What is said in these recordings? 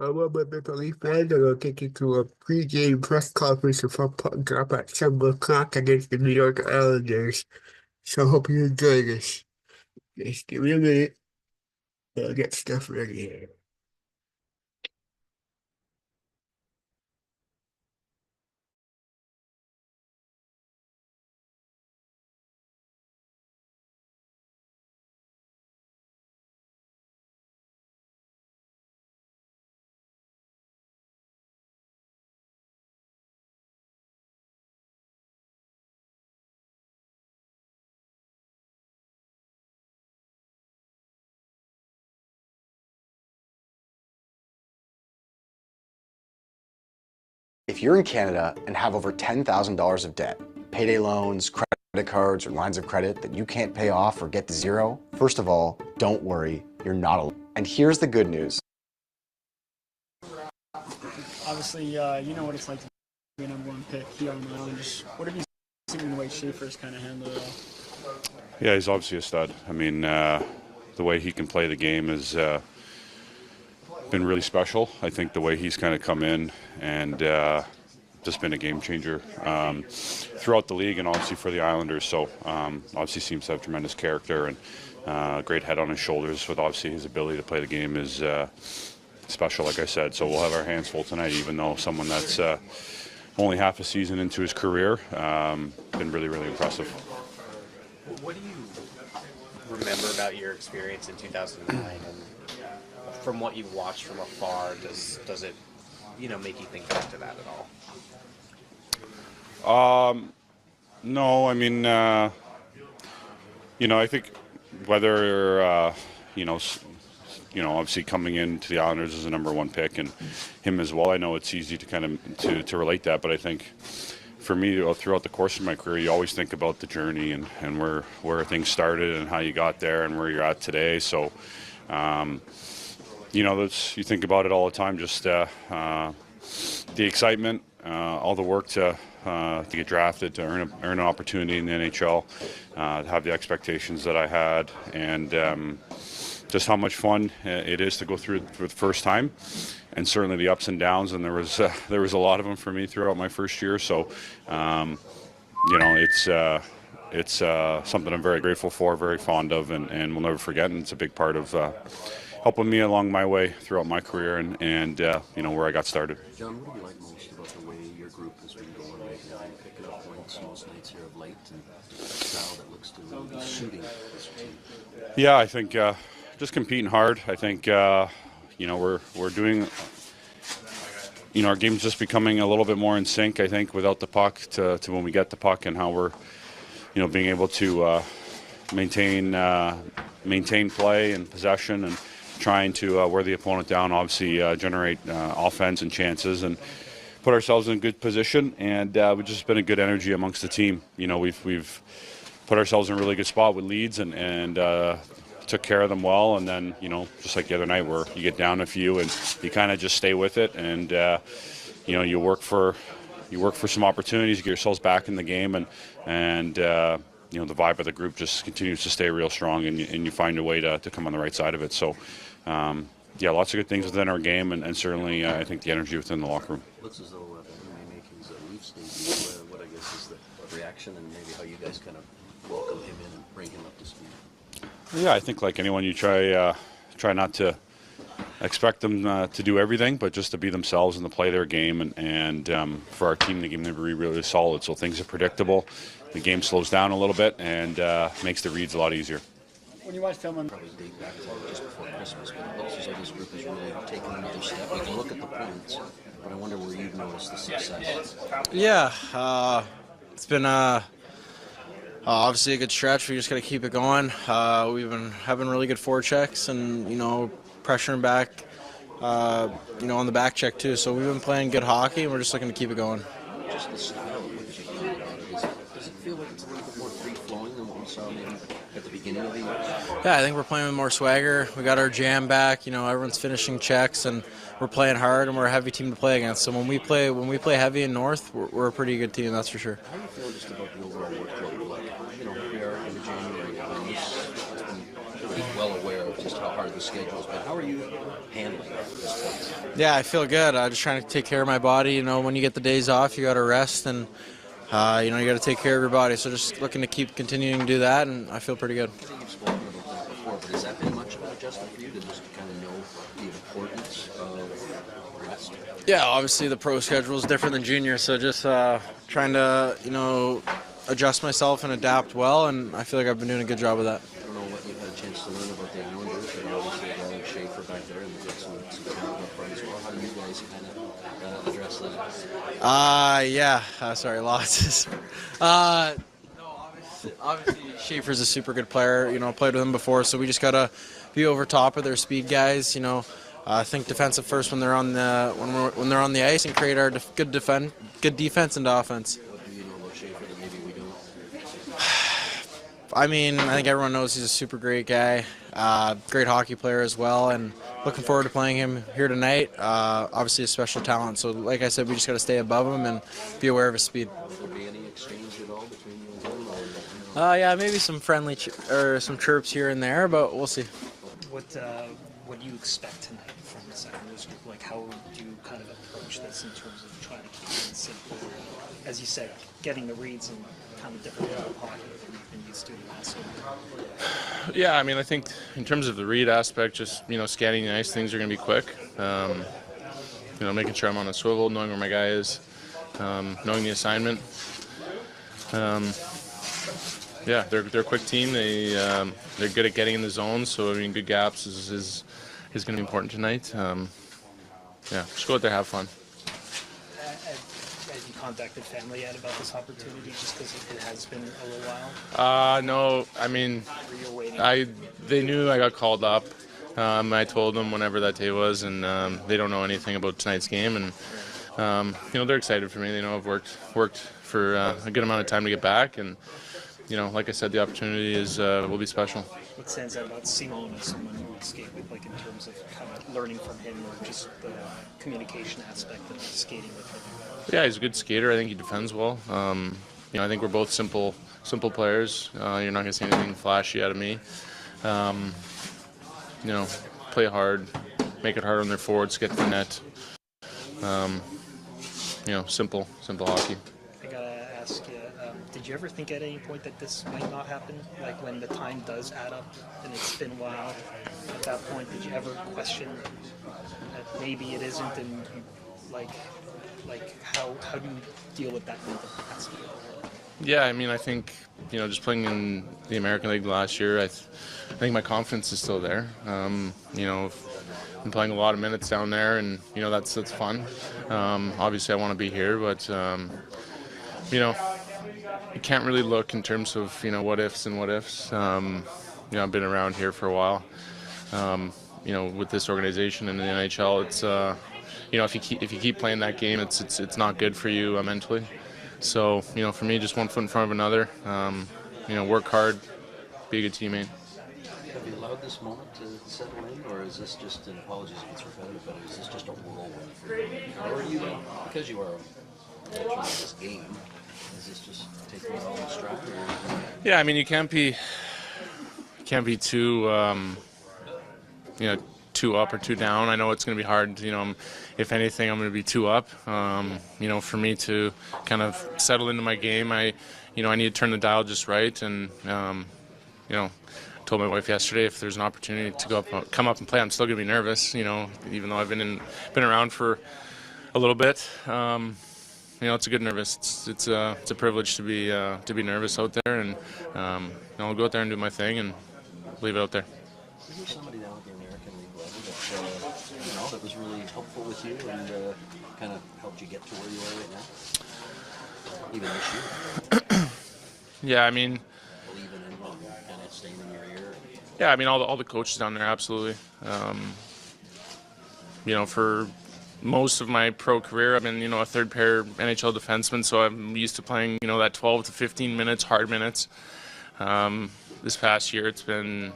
I'm a Maple Leaf fan, and I'll take you to a pre-game press conference before puck drop at 7 o'clock against the New York Islanders. So I hope you enjoy this. Just give me a minute, and I'll get stuff ready here. If you're in Canada and have over $10,000 of debt, payday loans, credit cards, or lines of credit that you can't pay off or get to zero, first of all, don't worry, you're not alone. And here's the good news. Obviously, you know what it's like to be a number one pick here on the island. Just what have you seen in the way Schaefer's kind of handled it all? Yeah, he's obviously a stud. I mean, the way he can play the game has been really special. I think the way he's kind of come in and just been a game changer throughout the league and obviously for the Islanders. So obviously seems to have tremendous character and great head on his shoulders with obviously his ability to play the game is special, like I said. So we'll have our hands full tonight, even though someone that's only half a season into his career, been really, really impressive. What do you remember about your experience in 2009, and from what you've watched from afar, does it, make you think back to that at all? No, I mean, I think whether obviously coming into the Islanders as a number one pick and him as well, I know it's easy to kind of to relate that, but I think for me throughout the course of my career, you always think about the journey and where things started and how you got there and where you're at today. So, you think about it all the time, just the excitement, all the work to get drafted, to earn an opportunity in the NHL, to have the expectations that I had, and just how much fun it is to go through it for the first time, and certainly the ups and downs. And there was a lot of them for me throughout my first year. So, it's something I'm very grateful for, very fond of, and will never forget. And it's a big part of helping me along my way throughout my career and where I got started. John, what do you like most about the way your group has been going right now? You're picking up points most nights here of late, and the style that looks to really be suiting this team. Yeah, I think just competing hard. I think we're doing. Our game's just becoming a little bit more in sync. I think without the puck to when we get the puck, and how we're being able to maintain play and possession and trying to wear the opponent down, obviously generate offense and chances and put ourselves in a good position. And we've just been a good energy amongst the team. We've put ourselves in a really good spot with leads and took care of them well. And then, just like the other night where you get down a few and you kind of just stay with it. And, you work for some opportunities, get yourselves back in the game. And the vibe of the group just continues to stay real strong, and you find a way to come on the right side of it. So, lots of good things within our game, and certainly I think the energy within the locker room. Looks as though MMA making's a Leafs debut. What I guess is the reaction, and maybe how you guys kind of welcome him in and bring him up to speed. Yeah, I think like anyone, you try not to expect them to do everything, but just to be themselves and to play their game. And for our team, the game to be really solid. So things are predictable. The game slows down a little bit and makes the reads a lot easier. When you watch film on Probably date back to just before Christmas, but it looks as though this group has really taken another step. You can look at the points, but I wonder where you've noticed the success. Yeah, it's been obviously a good stretch. We just got to keep it going. We've been having really good forechecks and, pressuring back, on the back check too. So we've been playing good hockey, and we're just looking to keep it going. Just the style of which you feel about it. Does it feel like it's a little bit more free-flowing than what we saw maybe at the beginning of the year? Yeah, I think we're playing with more swagger. We got our jam back. Everyone's finishing checks, and we're playing hard, and we're a heavy team to play against. So when we play heavy in North, we're a pretty good team, that's for sure. How do you feel just about the overall workload? Like, here we are in January now, and it's been pretty well well aware of just how hard the schedule's been. How are you handling this point? Yeah, I feel good. I'm just trying to take care of my body. You know, when you get the days off, you got to rest, and you know, you got to take care of your body. So just looking to keep continuing to do that, and I feel pretty good. I think you've spoken about that before, but has that been much of an adjustment for you to just kind of know the importance of rest? Yeah, obviously the pro schedule is different than junior, so just trying to, you know, adjust myself and adapt well, and I feel like I've been doing a good job of that. I don't know what you've had a chance to learn about the Islanders, but obviously Ryan Schaefer back there, and they've got some talent up front as well. How do you guys kind of address that? Sorry, lots. No, obviously Schaefer's a super good player. You know, I played with him before, so we just gotta be over top of their speed guys. You know, think defensive first when they're on the when they're on the ice, and create our good defense and offense. What do you know about Schaefer that maybe we don't? I mean, I think everyone knows he's a super great guy, great hockey player as well, and looking forward to playing him here tonight. Obviously a special talent, so like I said, we just got to stay above him and be aware of his speed. Will there be any exchange at all between you and him? Or, Yeah, maybe some friendly or some chirps here and there, but we'll see. What do you expect tonight from the Islanders group? Like, how do you kind of approach this in terms of trying to keep it simple? As you said, getting the reads and kind of different kind of hockey than you've been used to the last week. Yeah, I mean, I think in terms of the read aspect, just, you know, scanning the ice, things are going to be quick. You know, making sure I'm on a swivel, knowing where my guy is, knowing the assignment. Yeah, they're a quick team. They're good at getting in the zone, so I mean, good gaps is going to be important tonight. Yeah, just go out there, have fun. Have you contacted family yet about this opportunity, just because it has been a little while? No, I mean, Were you waiting? they knew I got called up. I told them whenever that day was, and they don't know anything about tonight's game, and you know, they're excited for me. They know I've worked for a good amount of time to get back, and you know, like I said, the opportunity will be special. What stands out about Simon as someone who would skate with, like in terms of kind of learning from him, or just the communication aspect of skating with him? Yeah, he's a good skater. I think he defends well. You know, I think we're both simple players. You're not going to see anything flashy out of me. You know, play hard, make it hard on their forwards, get to the net. You know, simple hockey. I gotta ask you, did you ever think at any point that this might not happen? Like when the time does add up and it's been a while, at that point, did you ever question that maybe it isn't, and like how do you deal with that mental aspect? Yeah, I mean, I think, you know, just playing in the American League last year, I think my confidence is still there. You know, I'm playing a lot of minutes down there, and you know, that's fun. Obviously, I want to be here, but you know, you can't really look in terms of, you know, what ifs and what ifs. You know, I've been around here for a while. You know, with this organization and the NHL, it's you know, if you keep playing that game, it's not good for you mentally. So, you know, for me, just one foot in front of another. You know, work hard, be a good teammate. Have you allowed this moment to settle in, or is this just, and apologies if it's repetitive, but is this just a whirlwind for you? Or are you, because you are actually in this game, is this just taking it all in stride? Yeah, I mean, you can't be too, you know, too up or too down. I know it's going to be hard. You know, if anything, I'm going to be too up. You know, for me to kind of settle into my game, I need to turn the dial just right. And you know, I told my wife yesterday, if there's an opportunity to come up and play, I'm still going to be nervous. You know, even though I've been around for a little bit. You know, it's a good nervous. It's a privilege to be nervous out there, and you know, I'll go out there and do my thing and leave it out there. Is there somebody down at the American League level that you know, that was really helpful with you and kind of helped you get to where you are right now, even this year? Yeah, I mean, Believing in you and kind of staying in your ear. yeah, I mean, all the coaches down there, absolutely. You know, for most of my pro career, I've been, you know, a third pair NHL defenseman, so I'm used to playing, you know, that 12 to 15 minutes, hard minutes. This past year, it's been,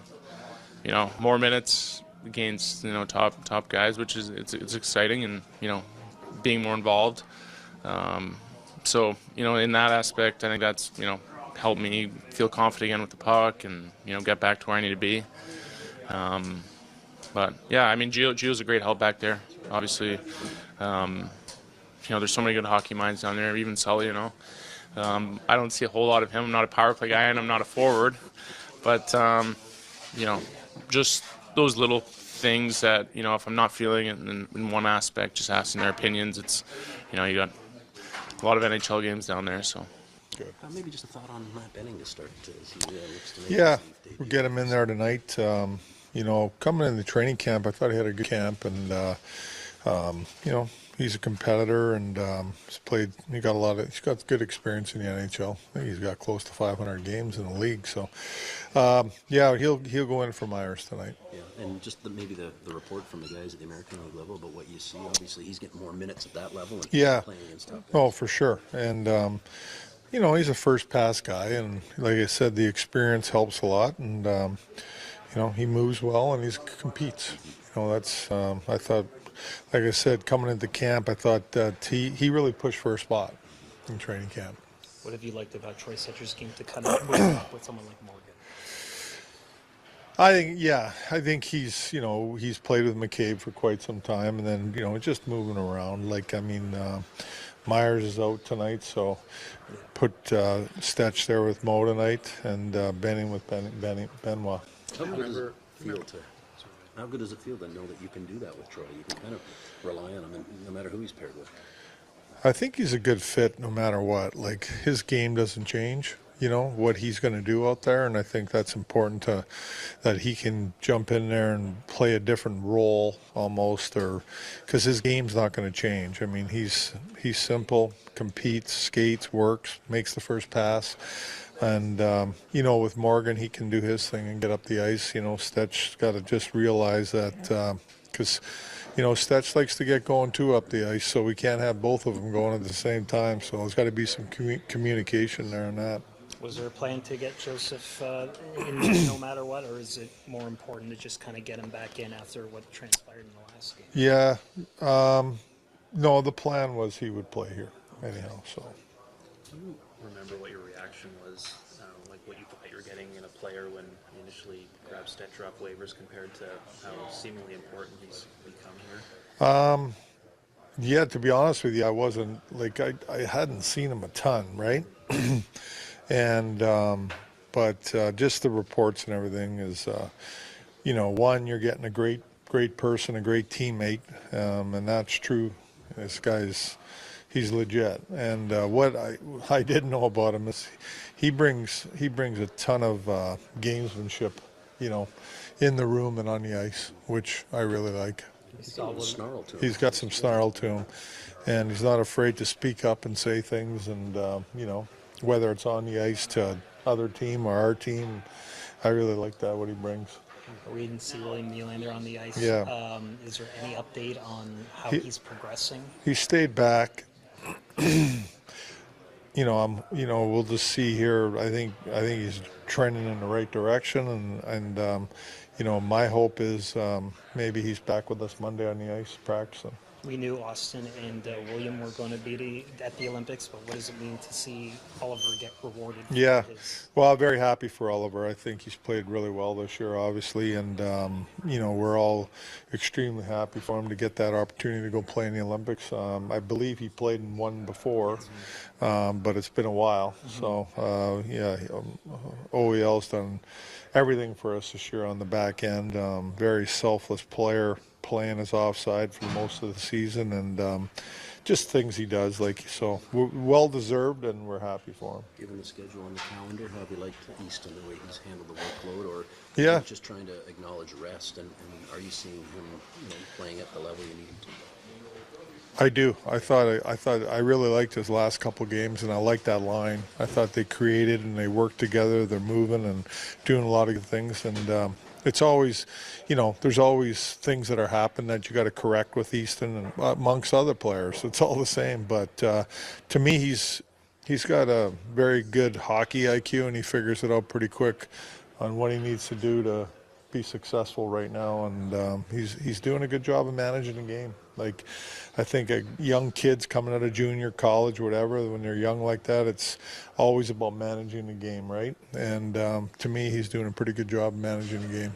you know, more minutes against, you know, top guys, which is it's exciting, and you know, being more involved. So you know, in that aspect, I think that's, you know, helped me feel confident again with the puck, and you know, get back to where I need to be. But yeah, I mean, Gio's a great help back there. Obviously, there's so many good hockey minds down there. Even Sully, I don't see a whole lot of him. I'm not a power play guy, and I'm not a forward. But just those little things that if I'm not feeling it in one aspect, just asking their opinions. It's you got a lot of NHL games down there, so. Good. Maybe just a thought on Matt Benning to start. Yeah, we'll get him in there tonight. Coming in the training camp, I thought he had a good camp, and he's a competitor, and he's played. He's got good experience in the NHL. I think he's got close to 500 games in the league. So, he'll go in for Myers tonight. Yeah, and just maybe the report from the guys at the American League level about what you see. Obviously, he's getting more minutes at that level. And playing against top guys. Oh, for sure, and. He's a first pass guy, and like I said, the experience helps a lot, and he moves well and he competes. That's I thought, like I said, coming into camp, I thought that he really pushed for a spot in training camp. What have you liked about Troy Setcher's game to kind of move up with someone like Morgan? I think he's played with McCabe for quite some time, and then just moving around. Myers is out tonight, so put Stetch there with Mo tonight, and Benning with Benoit. How good does it feel to know that you can do that with Troy? You can kind of rely on him, no matter who he's paired with. I think he's a good fit no matter what. Like, his game doesn't change. What he's going to do out there, and I think that's important that he can jump in there and play a different role almost, or because his game's not going to change. I mean, he's simple, competes, skates, works, makes the first pass, and with Morgan, he can do his thing and get up the ice. Stetch's got to just realize that because. Stetch likes to get going too up the ice, so we can't have both of them going at the same time. So there's got to be some communication there on that. Was there a plan to get Joseph in no matter what, or is it more important to just kind of get him back in after what transpired in the last game? Yeah. No, the plan was he would play here anyhow. So. Do you remember what your reaction was, like what you thought you were getting in a player when you initially grabbed Stetcher off waivers compared to how seemingly important he's become here? Yeah, to be honest with you, I wasn't, I hadn't seen him a ton, right? And but just the reports and everything is, one, you're getting a great person, a great teammate, and that's true. This guy's, he's legit. And what I didn't know about him is he brings a ton of gamesmanship, in the room and on the ice, which I really like. He's got a snarl to him. He's got some snarl to him, and he's not afraid to speak up and say things, and whether it's on the ice to other team or our team, I really like that, what he brings. We didn't see William Nylander on the ice. Yeah. Is there any update on how he's progressing? He stayed back. We'll just see here. I think he's trending in the right direction, and my hope is maybe he's back with us Monday on the ice practicing. We knew Austin and William were going to be at the Olympics, but what does it mean to see Oliver get rewarded? Yeah, well, I'm very happy for Oliver. I think he's played really well this year, obviously, and we're all extremely happy for him to get that opportunity to go play in the Olympics. I believe he played in one before, but it's been a while. So, OEL's done everything for us this year on the back end. Very selfless player, playing his offside for most of the season, and just things he does, so well deserved, and we're happy for him. Given the schedule on the calendar, how have you liked Easton, the way he's handled the workload, or just trying to acknowledge rest, and are you seeing him playing at the level you need him to? I do. I really liked his last couple games, and I liked that line. I thought they created and they worked together. They're moving and doing a lot of good things, and it's always, there's always things that are happening that you got to correct with Easton and amongst other players. It's all the same, but to me, he's got a very good hockey IQ, and he figures it out pretty quick on what he needs to do to be successful right now, and he's doing a good job of managing the game. I think young kids coming out of junior college, whatever, when they're young like that, it's always about managing the game, right? And to me, he's doing a pretty good job of managing the game.